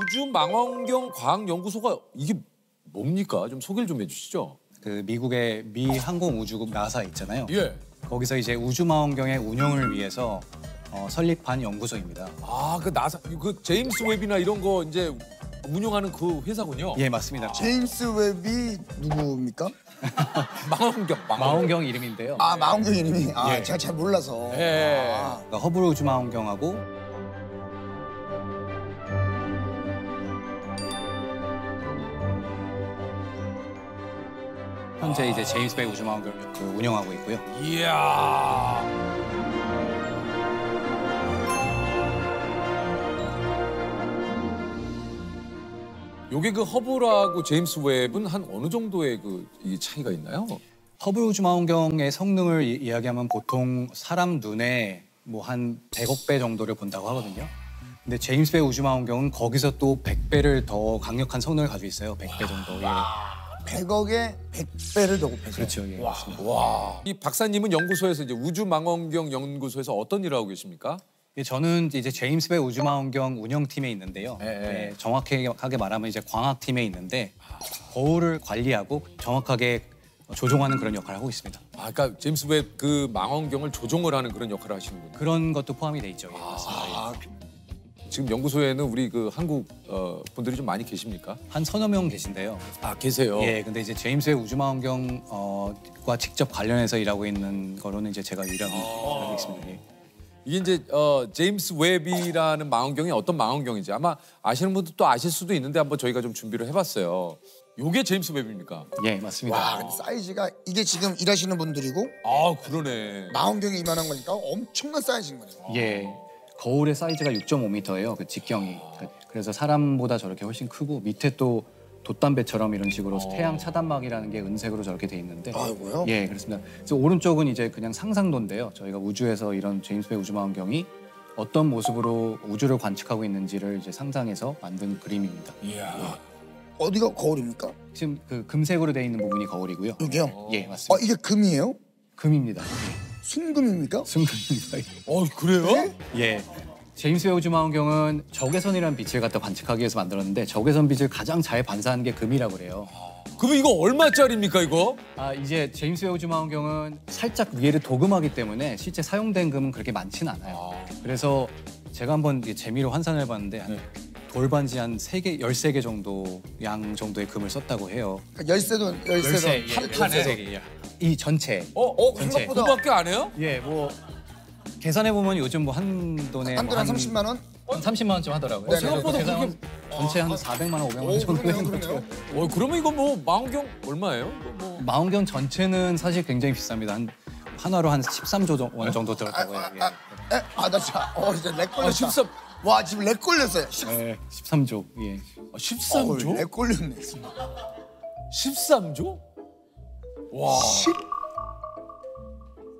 우주망원경 과학연구소가 이게 뭡니까? 좀 소개를 좀 해주시죠. 그 미국의 미 항공우주국 나사 있잖아요. 예. 거기서 이제 우주망원경의 운영을 위해서 설립한 연구소입니다. 아, 그 나사, 그 제임스 웹이나 이런 거 이제 운영하는 그 회사군요. 예, 맞습니다. 제임스 웹이 누구입니까? 망원경. 망원경 이름인데요. 아, 망원경 이름이. 아, 예. 제가 잘 몰라서. 예. 그러니까 허블 우주망원경하고 현재 이제 제임스 웹 우주망원경을 운영하고 있고요. 이야. 요게 그 허블하고 제임스 웹은 한 어느 정도의 이 차이가 있나요? 허블 우주망원경의 성능을 이야기하면 보통 사람 눈에 뭐 한 100억 배 정도를 본다고 하거든요. 근데 제임스 웹 우주망원경은 거기서 또 100배를 더 강력한 성능을 가지고 있어요. 100배 정도. 예. 100억에 100배를 더 곱해서. 그렇죠. 예. 와. 이 박사님은 연구소에서 이제 우주망원경 연구소에서 어떤 일을 하고 계십니까? 예, 저는 이제 제임스 웹 우주망원경 운영팀에 있는데요. 예, 정확하게 말하면 이제 광학팀에 있는데 거울을 관리하고 정확하게 조종하는 그런 역할을 하고 있습니다. 아, 그러니까 제임스 웹 그 망원경을 조종을 하는 그런 역할을 하시는군요. 그런 것도 포함이 돼 있죠. 예, 맞습니다. 아, 지금 연구소에는 우리 그 한국 분들이 좀 많이 계십니까? 한 서너 명 계신데요. 아, 계세요? 예, 근데 이제 제임스 웹 우주망원경과 직접 관련해서 일하고 있는 거로는 이제 제가 유일하게 알고 있습니다. 예. 이게 이제 제임스 웹이라는 망원경이 어떤 망원경인지 아마 아시는 분들 또 아실 수도 있는데 한번 저희가 좀 준비를 해봤어요. 요게 제임스 웹입니까? 예, 맞습니다. 와, 근데 사이즈가 이게 지금 일하시는 분들이고 아, 그러네. 망원경이 이만한 거니까 엄청난 사이즈인 거네요. 예, 거울의 사이즈가 6.5m예요. 그 직경이. 그래서 사람보다 저렇게 훨씬 크고 밑에 또 돛담배처럼 이런 식으로 태양 차단막이라는 게 은색으로 저렇게 돼 있는데. 아이고요. 예, 그렇습니다. 그래서 오른쪽은 이제 그냥 상상도인데요. 저희가 우주에서 이런 제임스 웹 우주망원경이 어떤 모습으로 우주를 관측하고 있는지를 이제 상상해서 만든 그림입니다. 이야. 어디가 거울입니까? 지금 그 금색으로 돼 있는 부분이 거울이고요. 여기요? 예, 맞습니다. 이게 금이에요? 금입니다. 순금입니까? 순금입니다. 그래요? 예. 제임스 웹 우주망원경은 적외선이라는 빛을 갖다 관측하기 위해서 만들었는데 적외선 빛을 가장 잘 반사하는 게 금이라고 그래요. 그럼 이거 얼마짜리입니까, 이거? 아, 이제 제임스 웹 우주망원경은 살짝 위에를 도금하기 때문에 실제 사용된 금은 그렇게 많지는 않아요. 그래서 제가 한번 재미로 환산을 해봤는데 한 돌반지 한 3개, 13개 정도 양 정도의 금을 썼다고 해요. 그러니까 열쇠도 한 판에 이 전체. 전체. 생각보다 그거밖에 안 해요? 예, 뭐 계산해 보면 요즘 뭐 한 돈에 한 돈 한 30만 원? 한 30만 원쯤 하더라고요. 네, 생각보다 그렇게 전체 한 400만 원, 500만 원 정도 되는 거죠. 그러면 이거 뭐 망원경 얼마예요? 이거 뭐. 망원경 전체는 사실 굉장히 비쌉니다. 하나로 한 13조 원 정도 들었다고요. 예. 나 진짜 렉 걸렸다. 13. 와, 지금 렉 걸렸어요. 예, 13조. 예. 13조? 렉 걸렸네. 13조? 와.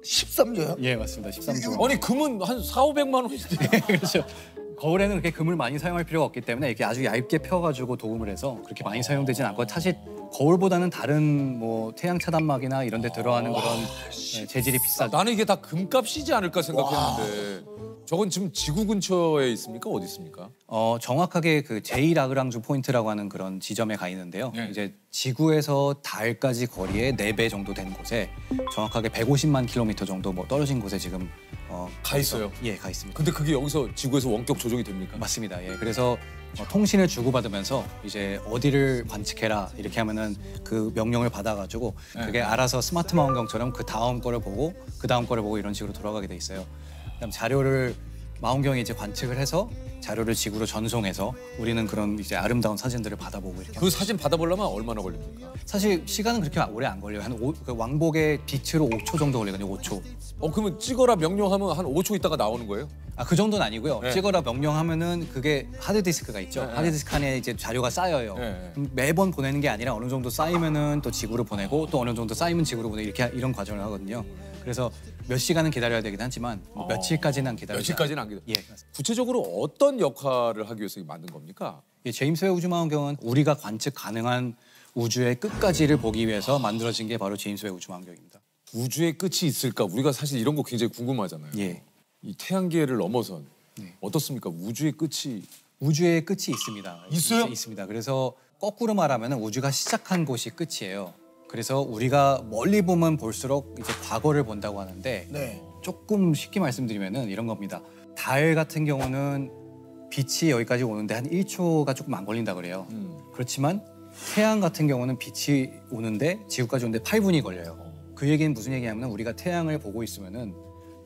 13조요? 예, 맞습니다. 13조. 아니, 금은 한 4,500만 원인데. 그렇죠. 거울에는 그렇게 금을 많이 사용할 필요가 없기 때문에 이렇게 아주 얇게 펴가지고 도금을 해서 그렇게 많이 사용되진 않고 사실 거울보다는 다른 뭐 태양 차단막이나 이런 데 들어가는 그런 재질이 비싸죠. 나는 이게 다 금값이지 않을까 생각했는데. 저건 지금 지구 근처에 있습니까? 어디 있습니까? 정확하게 그 제2라그랑주 포인트라고 하는 그런 지점에 가 있는데요. 이제 지구에서 달까지 거리의 4배 정도 되는 곳에 정확하게 150만 킬로미터 정도 뭐 떨어진 곳에 지금 가 있어요? 예, 가 있습니다. 근데 그게 여기서 지구에서 원격 조종이 됩니까? 맞습니다. 예, 그래서 통신을 주고받으면서 이제 어디를 관측해라 이렇게 하면은 그 명령을 받아가지고 그게 알아서 스마트 망원경처럼 그 다음 거를 보고 그 다음 거를 보고 이런 식으로 돌아가게 돼 있어요. 그다음 자료를 망원경이 이제 관측을 해서 자료를 지구로 전송해서 우리는 그런 이제 아름다운 사진들을 받아보고 이렇게. 그 사진 받아보려면 얼마나 걸립니까? 사실 시간은 그렇게 오래 안 걸려요. 그 왕복의 빛으로 5초 정도 걸리거든요. 5초. 그러면 찍어라 명령하면 한 5초 있다가 나오는 거예요? 아, 그 정도는 아니고요. 찍어라 명령하면은 그게 하드디스크가 있죠. 하드디스크 안에 이제 자료가 쌓여요. 그럼 매번 보내는 게 아니라 어느 정도 쌓이면은 또 지구로 보내고 또 어느 정도 쌓이면 지구로 보내고 이런 과정을 하거든요. 그래서 몇 시간은 기다려야 되긴 하지만 뭐 며칠까지는 안 기다려요. 며칠까지는 안 기다려요? 예. 구체적으로 어떤 역할을 하기 위해서 만든 겁니까? 예, 제임스 웹 우주망원경은 우리가 관측 가능한 우주의 끝까지를 보기 위해서 만들어진 게 바로 제임스 웹 우주망원경입니다. 우주의 끝이 있을까? 우리가 사실 이런 거 굉장히 궁금하잖아요. 예. 이 태양계를 넘어선 네. 어떻습니까? 우주의 끝이 우주의 끝이 있습니다. 있어요? 있습니다. 그래서 거꾸로 말하면 우주가 시작한 곳이 끝이에요. 그래서 우리가 멀리 보면 볼수록 이제 과거를 본다고 하는데 네. 조금 쉽게 말씀드리면은 이런 겁니다. 달 같은 경우는 빛이 여기까지 오는데 한 1초가 조금 안 걸린다 그래요. 그렇지만 태양 같은 경우는 빛이 오는데 지구까지 오는데 8분이 걸려요. 그 얘기는 무슨 얘기냐면 우리가 태양을 보고 있으면은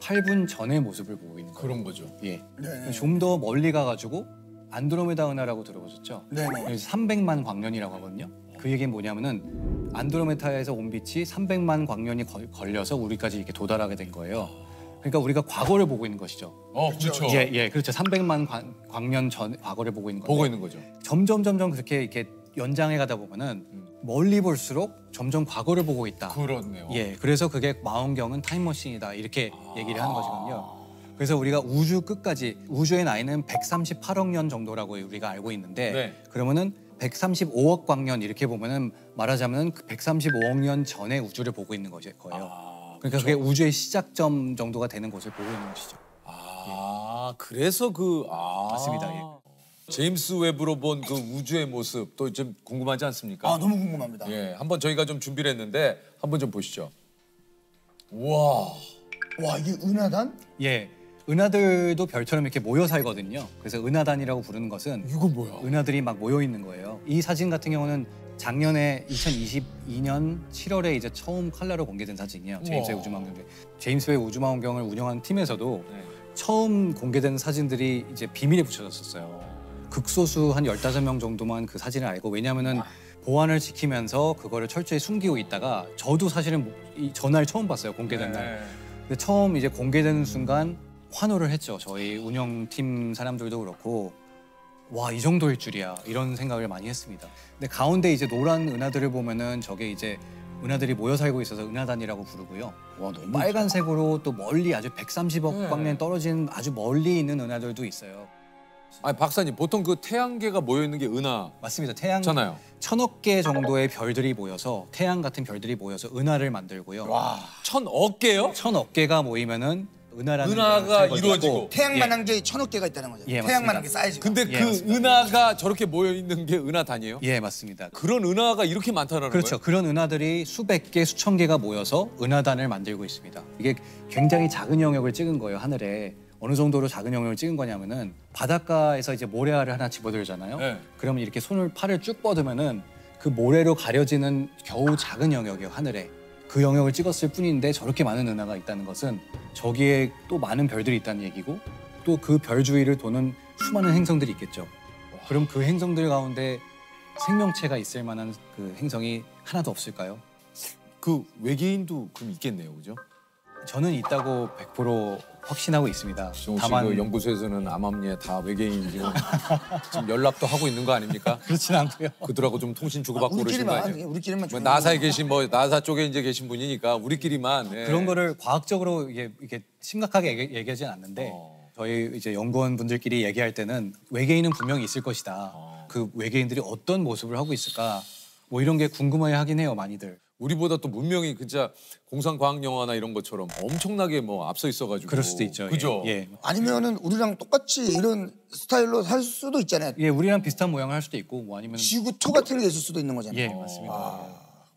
8분 전의 모습을 보고 있는 거예요. 그런 거죠. 예. 네. 좀 더 멀리 가가지고 안드로메다 은하라고 들어보셨죠? 네네. 그래서 300만 광년이라고 하거든요. 그 얘기는 뭐냐면은 안드로메다에서 온 빛이 300만 광년이 걸려서 우리까지 이렇게 도달하게 된 거예요. 그러니까 우리가 과거를 보고 있는 것이죠. 그렇죠. 예, 그렇죠. 300만 광년 전 과거를 보고 있는 건데 보고 있는 거죠. 점점 그렇게 이렇게 연장해 가다 보면은 멀리 볼수록 점점 과거를 보고 있다. 그렇네요. 예, 그래서 그게 망원경은 타임머신이다 이렇게 얘기를 하는 것이거든요. 그래서 우리가 우주 끝까지 우주의 나이는 138억 년 정도라고 우리가 알고 있는데 네. 그러면은 135억 광년 이렇게 보면은 말하자면 135억 년 전의 우주를 보고 있는 거예요. 그러니까 그게 우주의 시작점 정도가 되는 곳을 보고 있는 것이죠. 그래서 맞습니다. 예. 제임스 웹으로 본 그 우주의 모습 또 좀 궁금하지 않습니까? 너무 궁금합니다. 예, 한번 저희가 좀 준비를 했는데 한번 좀 보시죠. 우와. 와, 이게 은하단? 예, 은하들도 별처럼 이렇게 모여 살거든요. 그래서 은하단이라고 부르는 것은 이건 뭐야? 은하들이 막 모여 있는 거예요. 이 사진 같은 경우는 작년에 2022년 7월에 이제 처음 컬러로 공개된 사진이에요. 제임스 웹 우주망원경. 제임스 웹 우주망원경을 운영하는 팀에서도 처음 공개된 사진들이 이제 비밀에 붙여졌었어요. 극소수 한 15명 정도만 그 사진을 알고 왜냐하면은 보안을 지키면서 그거를 철저히 숨기고 있다가 저도 사실은 이 전날 처음 봤어요. 공개된 날. 근데 처음 이제 공개되는 순간 환호를 했죠. 저희 운영팀 사람들도 그렇고 와, 이 정도일 줄이야 이런 생각을 많이 했습니다. 근데 가운데 이제 노란 은하들을 보면은 저게 이제 은하들이 모여 살고 있어서 은하단이라고 부르고요. 와, 너무 빨간색으로 또 멀리 아주 130억 광년 떨어진 아주 멀리 있는 은하들도 있어요. 아니 박사님 보통 그 태양계가 모여 있는 게 맞습니다. 태양 은하잖아요. 1000억 개 정도의 별들이 모여서 태양 같은 별들이 모여서 은하를 만들고요. 와, 1000억 개요? 1000억 개가 모이면은 은하라는 은하가 별을 이루어지고. 태양만한 게 1000억 개가 있다는 거죠. 예, 태양만한 맞습니다. 게 사이즈가. 근데 예, 그 맞습니다. 은하가 저렇게 모여 있는 게 은하단이에요? 예, 맞습니다. 그런 은하가 이렇게 많다는 그렇죠. 거예요? 그런 은하들이 수백 개, 수천 개가 모여서 은하단을 만들고 있습니다. 이게 굉장히 작은 영역을 찍은 거예요, 하늘에. 어느 정도로 작은 영역을 찍은 거냐면은 바닷가에서 이제 모래알을 하나 집어들잖아요. 네. 그러면 이렇게 팔을 쭉 뻗으면은 그 모래로 가려지는 겨우 작은 영역이에요, 하늘에. 그 영역을 찍었을 뿐인데 저렇게 많은 은하가 있다는 것은 저기에 또 많은 별들이 있다는 얘기고 또 그 별 주위를 도는 수많은 행성들이 있겠죠. 그럼 그 행성들 가운데 생명체가 있을 만한 그 행성이 하나도 없을까요? 그 외계인도 그럼 있겠네요, 그죠? 저는 있다고 100% 확신하고 있습니다. 정우 씨 다만 그 연구소에서는 암암리에 다 외계인 지금 연락도 하고 있는 거 아닙니까? 그렇진 않고요. 그들하고 좀 통신 주고받고 그러시는 거 아니에요? 우리끼리만 뭐 좀 나사에 계신 나사 쪽에 이제 계신 분이니까 우리끼리만 예. 그런 거를 과학적으로 이게 심각하게 얘기하진 않는데 저희 이제 연구원 분들끼리 얘기할 때는 외계인은 분명히 있을 것이다. 그 외계인들이 어떤 모습을 하고 있을까? 뭐 이런 게 궁금해 하긴 해요, 많이들. 우리보다 또 문명이 진짜 공상과학 영화나 이런 것처럼 엄청나게 뭐 앞서 있어가지고 그럴 수도 있죠. 그죠? 예. 아니면은 우리랑 똑같이 이런 스타일로 살 수도 있잖아요. 예, 우리랑 비슷한 모양을 할 수도 있고 뭐 아니면 지구토 같은 게 있을 수도 있는 거잖아요. 예, 맞습니다.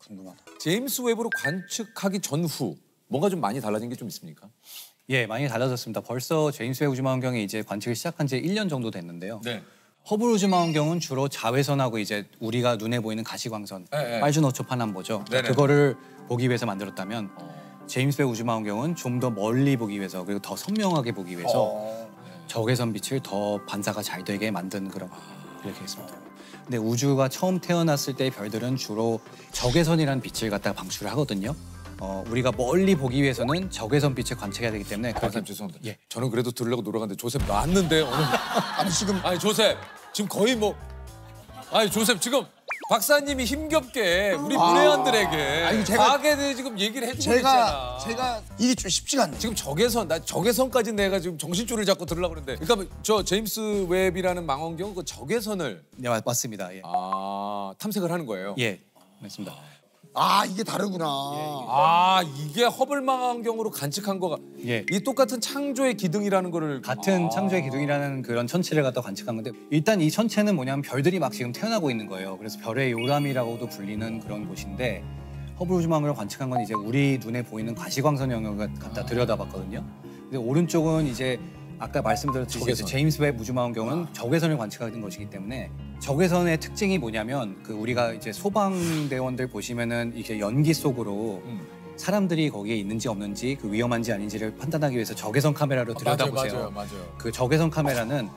궁금하다. 제임스 웹으로 관측하기 전후 뭔가 좀 많이 달라진 게 좀 있습니까? 예, 많이 달라졌습니다. 벌써 제임스 웹 우주망원경이 이제 관측을 시작한 지 1년 정도 됐는데요. 네. 허블 우주망원경은 주로 자외선하고 이제 우리가 눈에 보이는 가시광선, 네. 빨주노초 파남보죠. 네네. 그거를 보기 위해서 만들었다면 제임스 웹 우주망원경은 좀 더 멀리 보기 위해서 그리고 더 선명하게 보기 위해서 적외선 빛을 더 반사가 잘 되게 만든 그런 이렇게 했습니다. 근데 우주가 처음 태어났을 때 별들은 주로 적외선이라는 빛을 갖다가 방출을 하거든요. 우리가 멀리 보기 위해서는 적외선 빛을 관측해야 되기 때문에 박사님 죄송합니다. 예. 저는 그래도 들으려고 노력하는데 조셉 나왔는데 오늘 아니 지금 아니 조셉 지금 거의 뭐 아니 조셉 지금 박사님이 힘겹게 우리 문외한들에게 아니, 제가- 과학에 대해 지금 얘기를 해주고 있잖아. 제가 이게 좀 쉽지가 않네요. 지금 적외선까지 내가 지금 정신줄을 잡고 들으려고 그러는데 그러니까 저 제임스 웹이라는 망원경 그 적외선을 네, 맞습니다. 예. 탐색을 하는 거예요. 예, 맞습니다. 아 이게 다르구나. 아 이게 허블 망원경으로 관측한 거가 예. 이 똑같은 창조의 기둥이라는 거를 같은 창조의 기둥이라는 그런 천체를 갖다 관측한 건데 일단 이 천체는 뭐냐면 별들이 막 지금 태어나고 있는 거예요. 그래서 별의 요람이라고도 불리는 그런 곳인데 허블 우주망원경을 관측한 건 이제 우리 눈에 보이는 가시광선 영역을 갖다 들여다봤거든요. 근데 오른쪽은 이제 아까 말씀드렸듯이 적외선. 제임스 웹 우주망원경은 적외선을 관측하는 것이기 때문에 적외선의 특징이 뭐냐면 그 우리가 이제 소방대원들 보시면은 이게 연기 속으로 사람들이 거기에 있는지 없는지 그 위험한지 아닌지를 판단하기 위해서 적외선 카메라로 들여다보세요. 맞아요. 그 적외선 카메라는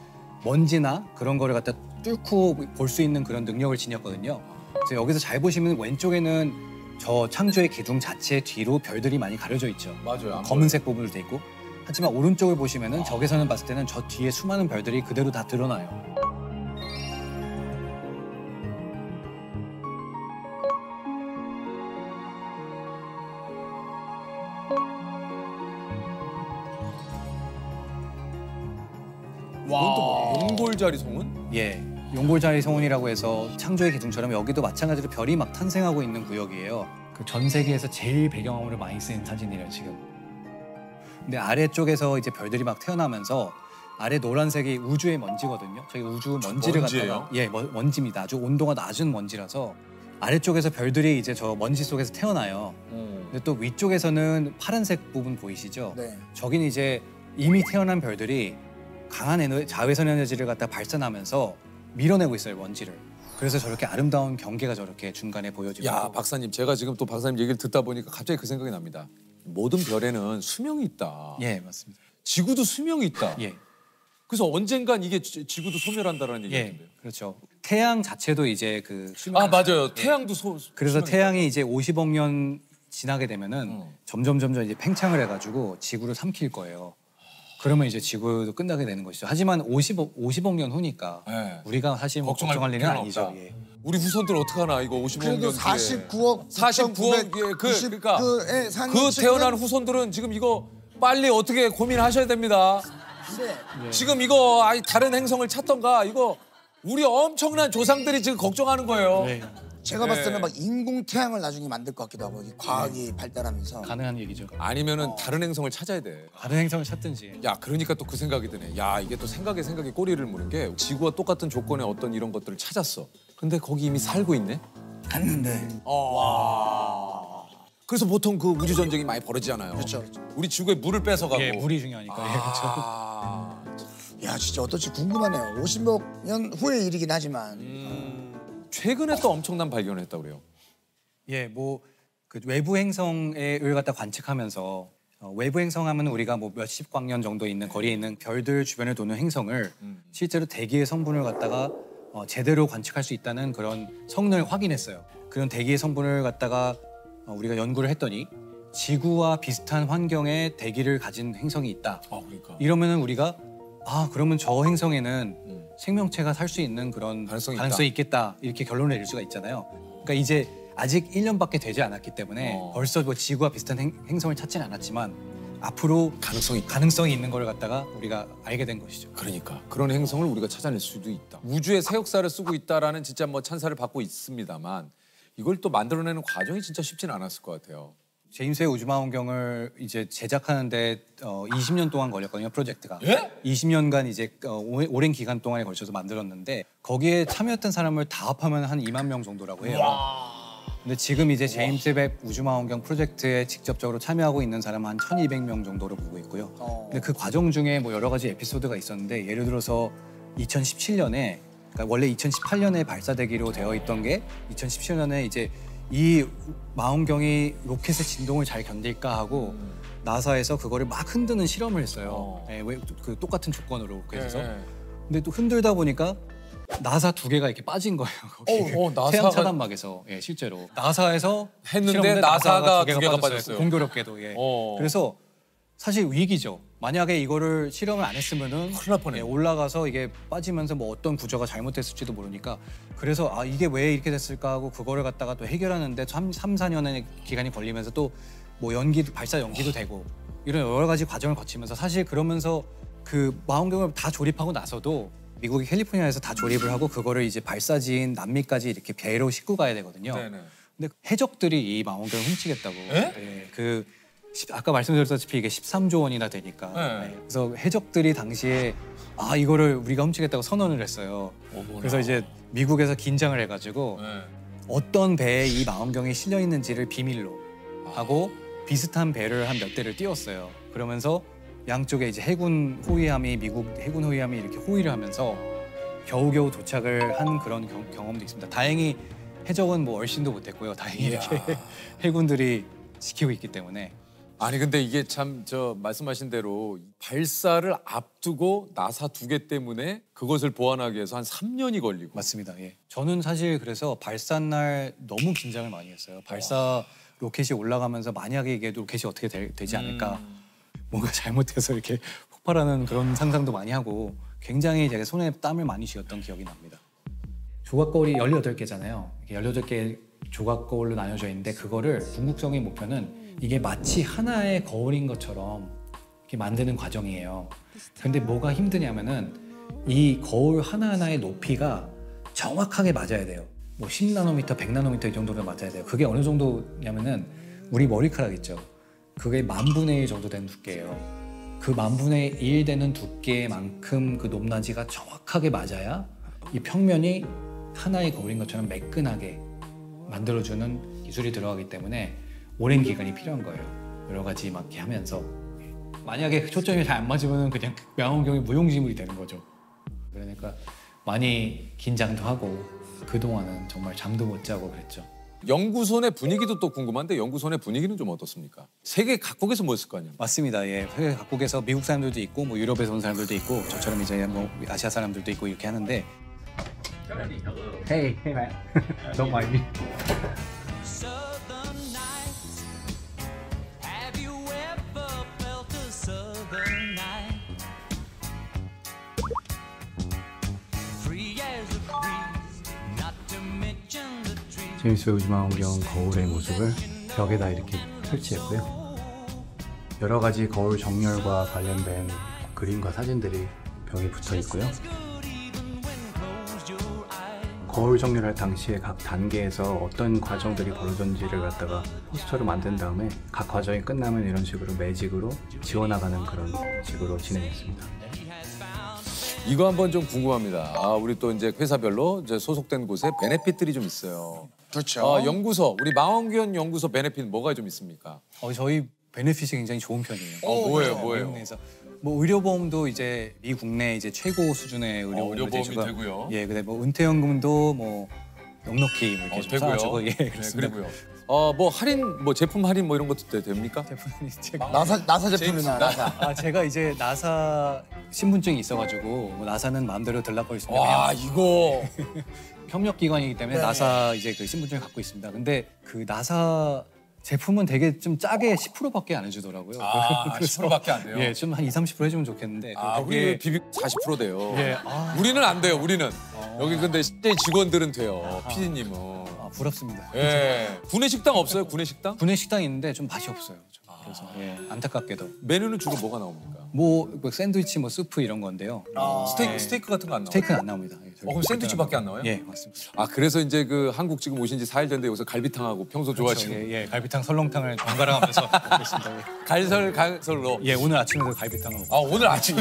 먼지나 그런 거를 갖다 뚫고 볼 수 있는 그런 능력을 지녔거든요. 그래서 여기서 잘 보시면 왼쪽에는 저 창조의 기둥 자체 뒤로 별들이 많이 가려져 있죠. 맞아요. 검은색 부분으로 돼 있고. 하지만 오른쪽을 보시면은 적외선을 봤을 때는 저 뒤에 수많은 별들이 그대로 다 드러나요. 와. 용골자리 성운? 예. 용골자리 성운이라고 해서 창조의 기둥처럼 여기도 마찬가지로 별이 막 탄생하고 있는 구역이에요. 그 전 세계에서 제일 배경화물을 많이 쓰인 사진이래요, 지금. 근데 아래쪽에서 이제 별들이 막 태어나면서 아래 노란색이 우주의 먼지거든요. 저희 우주 먼지를 갖다가 먼지입니다. 아주 온도가 낮은 먼지라서 아래쪽에서 별들이 이제 저 먼지 속에서 태어나요. 근데 또 위쪽에서는 파란색 부분 보이시죠? 네. 저긴 이제 이미 태어난 별들이 강한 자외선 에너지를 갖다 발산하면서 밀어내고 있어요, 먼지를. 그래서 저렇게 아름다운 경계가 저렇게 중간에 보여지고. 야 박사님 제가 지금 또 박사님 얘기를 듣다 보니까 갑자기 그 생각이 납니다. 모든 별에는 수명이 있다. 예, 맞습니다. 지구도 수명이 있다. 예. 그래서 언젠간 이게 지구도 소멸한다라는 예, 얘기인데요. 그렇죠. 태양 자체도 이제 그 수명. 아 맞아요. 태양도 그래서 수명이 태양이 이제 50억 년 지나게 되면은 점점 이제 팽창을 해가지고 지구를 삼킬 거예요. 그러면 이제 지구도 끝나게 되는 것이죠. 하지만 50억 년 후니까 네. 우리가 사실 뭐 걱정할 일은 필요는 아니죠. 없다. 예. 우리 후손들 어떡하나 이거 50억 년 그래도 뒤에. 49억 49억 그러니까 그 그 태어난 후손들은 지금 이거 빨리 어떻게 고민하셔야 됩니다. 네. 지금 이거 다른 행성을 찾던가 이거 우리 엄청난 조상들이 지금 걱정하는 거예요. 네. 제가 봤을 때는 막 인공 태양을 나중에 만들 것 같기도 하고 이 과학이 발달하면서 가능한 얘기죠. 아니면은 다른 행성을 찾아야 돼. 다른 행성을 찾든지. 야 그러니까 또 그 생각이 드네. 야 이게 또 생각에 꼬리를 무는 게 지구와 똑같은 조건의 어떤 이런 것들을 찾았어. 근데 거기 이미 살고 있네. 갔는데 그래서 보통 그 우주 전쟁이 많이 벌어지잖아요. 그렇죠. 우리 지구에 물을 뺏어가고. 예, 물이 중요하니까. 예, 그렇죠. 아, 야 진짜 어떨지 궁금하네요. 50억 년 후의 일이긴 하지만 최근에 또 엄청난 발견을 했다고 그래요. 예, 뭐 그 외부 행성을 갖다 관측하면서 외부 행성하면 우리가 뭐 몇십 광년 정도 있는 거리에 있는 별들 주변을 도는 행성을 실제로 대기의 성분을 갖다가 제대로 관측할 수 있다는 그런 성능을 확인했어요. 그런 대기의 성분을 갖다가 우리가 연구를 했더니 지구와 비슷한 환경의 대기를 가진 행성이 있다. 그러니까. 이러면은 우리가 그러면 저 행성에는 생명체가 살 수 있는 그런 가능성이 있겠다 이렇게 결론을 내릴 수가 있잖아요. 그러니까 이제 아직 1년밖에 되지 않았기 때문에 벌써 뭐 지구와 비슷한 행성을 찾지는 않았지만 앞으로 가능성이 있는 걸 갖다가 우리가 알게 된 것이죠. 그러니까 그런 행성을 우리가 찾아낼 수도 있다. 우주의 새 역사를 쓰고 있다라는 진짜 뭐 찬사를 받고 있습니다만 이걸 또 만들어내는 과정이 진짜 쉽지는 않았을 것 같아요. 제임스 웹 우주망원경을 이제 제작하는데 20년 동안 걸렸거든요, 프로젝트가. 예? 20년간 이제 오랜 기간 동안에 걸쳐서 만들었는데 거기에 참여했던 사람을 다 합하면 한 2만 명 정도라고 해요. 근데 지금 이제 제임스 웹 우주망원경 프로젝트에 직접적으로 참여하고 있는 사람은 한 1,200명 정도로 보고 있고요. 근데 그 과정 중에 뭐 여러 가지 에피소드가 있었는데 예를 들어서 2017년에 그러니까 원래 2018년에 발사되기로 되어 있던 게 2017년에 이제 이 망원경이 로켓의 진동을 잘 견딜까 하고 나사에서 그거를 막 흔드는 실험을 했어요. 네, 그 똑같은 조건으로 그래서. 근데 또 흔들다 보니까 나사 2개가 이렇게 빠진 거예요. 거기 태양 차단막에서 실제로 나사에서 했는데 나사가 2개가 빠졌어요. 공교롭게도. 그래서 사실 위기죠. 만약에 이거를 실험을 안 했으면은 큰일 날 뻔해요. 올라가서 이게 빠지면서 뭐 어떤 구조가 잘못됐을지도 모르니까 그래서 이게 왜 이렇게 됐을까 하고 그거를 갖다가 또 해결하는데 3, 4년의 기간이 걸리면서 또 뭐 발사 연기도 되고 이런 여러 가지 과정을 거치면서 사실 그러면서 그 망원경을 다 조립하고 나서도 미국의 캘리포니아에서 다 조립을 하고 그거를 이제 발사지인 남미까지 이렇게 배로 싣고 가야 되거든요. 네네. 근데 해적들이 이 망원경을 훔치겠다고. 예, 아까 말씀드렸다시피 이게 13조 원이나 되니까. 네. 그래서 해적들이 당시에 이거를 우리가 훔치겠다고 선언을 했어요. 그래서 이제 미국에서 긴장을 해가지고 어떤 배에 이 망원경이 실려 있는지를 비밀로 하고 비슷한 배를 한 몇 대를 띄웠어요. 그러면서 양쪽에 이제 미국 해군 호위함이 이렇게 호위를 하면서 겨우겨우 도착을 한 그런 경험도 있습니다. 다행히 해적은 뭐 얼씬도 못했고요. 다행히 이렇게 해군들이 지키고 있기 때문에. 아니 근데 이게 참 말씀하신 대로 발사를 앞두고 나사 2개 때문에 그것을 보완하기 위해서 한 3년이 걸리고. 맞습니다. 예. 저는 사실 그래서 발사 날 너무 긴장을 많이 했어요. 발사 로켓이 올라가면서 만약에 이게 로켓이 어떻게 되지 않을까. 뭔가 잘못해서 이렇게 폭발하는 그런 상상도 많이 하고 굉장히 제가 손에 땀을 많이 쥐었던 기억이 납니다. 조각거울이 18개잖아요. 18개 조각거울로 나뉘어져 있는데 그거를 궁극적인 목표는 이게 마치 하나의 거울인 것처럼 이렇게 만드는 과정이에요. 근데 뭐가 힘드냐면은 이 거울 하나하나의 높이가 정확하게 맞아야 돼요. 뭐 10나노미터, 100나노미터 이 정도로 맞아야 돼요. 그게 어느 정도냐면은 우리 머리카락 있죠. 그게 10,000분의 1 정도 되는 두께예요. 그 10,000분의 1 되는 두께만큼 그 높낮이가 정확하게 맞아야 이 평면이 하나의 거울인 것처럼 매끈하게 만들어주는 기술이 들어가기 때문에 오랜 기간이 필요한 거예요. 여러 가지 막 이렇게 하면서 만약에 초점이 잘 안 맞으면 그냥 망원경이 무용지물이 되는 거죠. 그러니까 많이 긴장도 하고 그동안은 정말 잠도 못 자고 그랬죠. 연구소 내 분위기도 또 궁금한데 연구소 내 분위기는 좀 어떻습니까? 세계 각국에서 모였을 거 아니에요? 맞습니다. 예, 세계 각국에서 미국 사람들도 있고 뭐 유럽에서 온 사람들도 있고 저처럼 이제 뭐 아시아 사람들도 있고 이렇게 하는데. Hey man, don't mind me. 제임스 웨브 망원경 거울의 모습을 벽에다 이렇게 설치했고요. 여러 가지 거울 정렬과 관련된 그림과 사진들이 벽에 붙어 있고요. 거울 정렬할 당시에 각 단계에서 어떤 과정들이 벌어졌는지를 갖다가 포스터를 만든 다음에 각 과정이 끝나면 이런 식으로 매직으로 지워나가는 그런 식으로 진행했습니다. 이거 한번 좀 궁금합니다. 우리 또 이제 회사별로 이제 소속된 곳에 베네핏들이 좀 있어요. 그렇죠. 연구소, 우리 망원경 연구소 베네핏 뭐가 좀 있습니까? 저희 베네핏이 굉장히 좋은 편이에요. 뭐예요? 뭐 의료보험도 이제 미국내 이제 최고 수준의 의료보험이 되고요. 예, 근데 뭐 은퇴연금도 뭐 넉넉히 이렇게 좀 되고요. 예, 그렇습니다. 그리고요. 뭐 할인, 뭐 제품 할인 뭐 이런 것도 됩니까? 제품이 제가 나사 제품이나 나사. 제가 이제 나사 신분증이 있어가지고 뭐 나사는 마음대로 들락거릴 수 있는. 와 이거 협력기관이기 때문에 나사 이제 그 신분증을 갖고 있습니다. 근데 그 나사 제품은 되게 좀 짜게 10%밖에 안 해주더라고요. 10%밖에 안 돼요? 예, 좀 한 20-30% 해주면 좋겠는데. 우리 비비 40% 돼요. 예, 우리는 안 돼요. 우리는 여기 근데 실제 직원들은 돼요. PD님은. 부럽습니다. 예. 구내식당 없어요? 구내식당? 구내식당 있는데 좀 맛이 없어요. 그래서 안타깝게도. 메뉴는 주로 뭐가 나옵니까? 뭐 샌드위치, 뭐 스프 이런 건데요. 스테이크 같은 거 안 나와요? 스테이크는 안 나옵니다. 예, 그럼 샌드위치밖에 안 나와요? 예, 맞습니다. 그래서 이제 그 한국 지금 오신 지 4일 됐는데 여기서 갈비탕하고 평소 좋아하시는. 예, 갈비탕, 설렁탕을 번갈아 가면서 먹고 있습니다. 갈설로. 예, 오늘 아침에도 갈비탕을 먹고. 오늘 아침.